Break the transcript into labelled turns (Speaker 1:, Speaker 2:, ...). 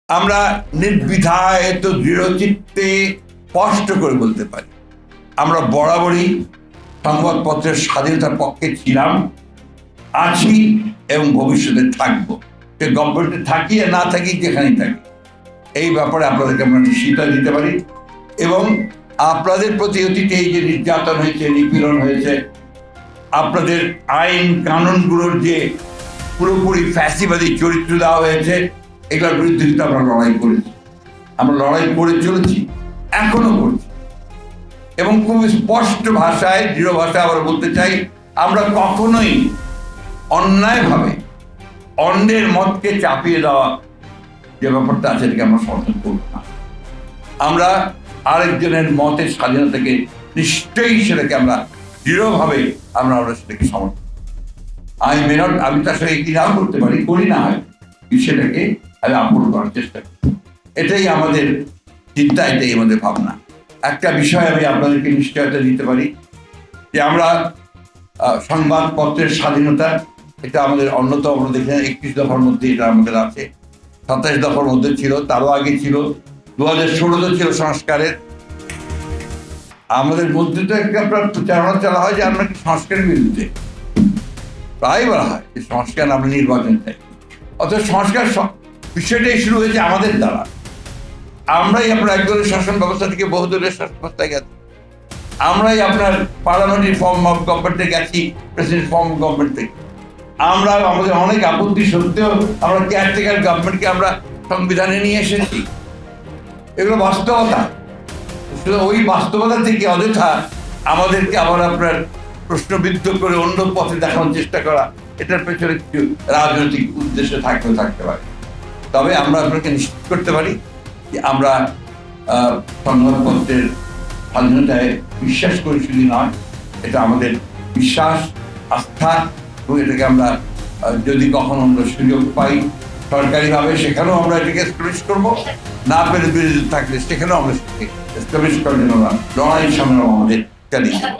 Speaker 1: আমরা নির্দ্বিধায় দৃঢ়চিত্তে স্পষ্ট করে বলতে পারি আমরা বরাবরই সংবাদপত্রের স্বাধীনতার পক্ষে ছিলাম, আছি এবং ভবিষ্যতে থাকবো। সে গভর্নমেন্টে থাকি আর না থাকি, যেখানেই থাকি, এই ব্যাপারে আপনাদেরকে আমরা নিশ্চয়তা দিতে পারি। এবং আপনাদের প্রতি অতীতে এই যে নির্যাতন হয়েছে, নিপীড়ন হয়েছে, আপনাদের আইন কানুনগুলোর যে পুরোপুরি ফ্যাসিবাদী চরিত্র দেওয়া হয়েছে, এগুলোর বিরুদ্ধে কিন্তু আমরা লড়াই করেছি, আমরা লড়াই করে চলেছি, এখনো করছি। এবং খুব স্পষ্ট ভাষায়, দৃঢ় ভাষায় আবার বলতে চাই, আমরা কখনোই অন্যায়ভাবে অন্যের মতকে চাপিয়ে দেওয়া যে ব্যাপারটা আছে, সেটাকে আমরা সমর্থন করব না। আমরা আরেকজনের মতের স্বাধীনতাকে নিশ্চয়ই সেটাকে আমরা দৃঢ়ভাবে আমরা সেটাকে সমর্থন। আমি তার সাথে একটি নাও করতে পারি, করি না হয়, সেটাকে আমি আপন করার চেষ্টা করি। এটাই আমাদের চিন্তা, এটাই আমাদের ভাবনা। একটা বিষয় আমি আপনাদেরকে নিশ্চয়তা দিতে পারি যে আমরা সংবাদপত্রের স্বাধীনতা, এটা আমাদের অন্যতম, আমরা দেখি 31 দফার মধ্যে এটা আমাদের আছে, 27 দফার মধ্যে ছিল, তারও আগে ছিল, 2016 ছিল সংস্কারের। আমাদের মধ্যে তো একটা প্রচারণা চালা হয় যে আমরা কি সংস্কারের বিরুদ্ধে, প্রায় বলা হয় যে সংস্কার, আমরা নির্বাচন চাই। অথচ সংস্কার বিষয়টাই শুরু হয়েছে আমাদের দ্বারা। আমরাই আপনার একদলের শাসন ব্যবস্থা থেকে বহুদলের শাসন ব্যবস্থায় গেছি, আমরাই আপনার পার্লামেন্টারি ফর্ম অফ গভর্নমেন্টে গেছি প্রেসিডেন্ট ফর্ম অফ গভর্নমেন্ট থেকে। আমরা আমাদের অনেক আপত্তি সত্ত্বেও আমরা কেয়ারটেকার গভর্নমেন্টকে আমরা সংবিধানে নিয়ে এসেছি। এগুলো বাস্তবতা। ওই বাস্তবতা থেকে অযথা আমাদেরকে আবার আপনার প্রশ্নবিদ্ধ করে অন্য পথে দেখানোর চেষ্টা করা, এটার পেছনে কিছু রাজনৈতিক উদ্দেশ্য থাকতে পারে। তবে আমরা আপনাকে নিশ্চিত করতে পারি যে আমরা সংবাদপত্রের স্বাধীনতায় বিশ্বাস করি, শুধু নয়, এটা আমাদের বিশ্বাস, আস্থা, এবং এটাকে আমরা যদি কখনো আমরা সুযোগ পাই সরকারিভাবে, সেখানেও আমরা এটাকে এস্টাবলিশ করবো, না পেরে বিরোধী থাকলে সেখানেও আমরা এস্টাবলিশ করার জন্য লড়াই সংগ্রাম আমাদের চালিয়ে যাবো।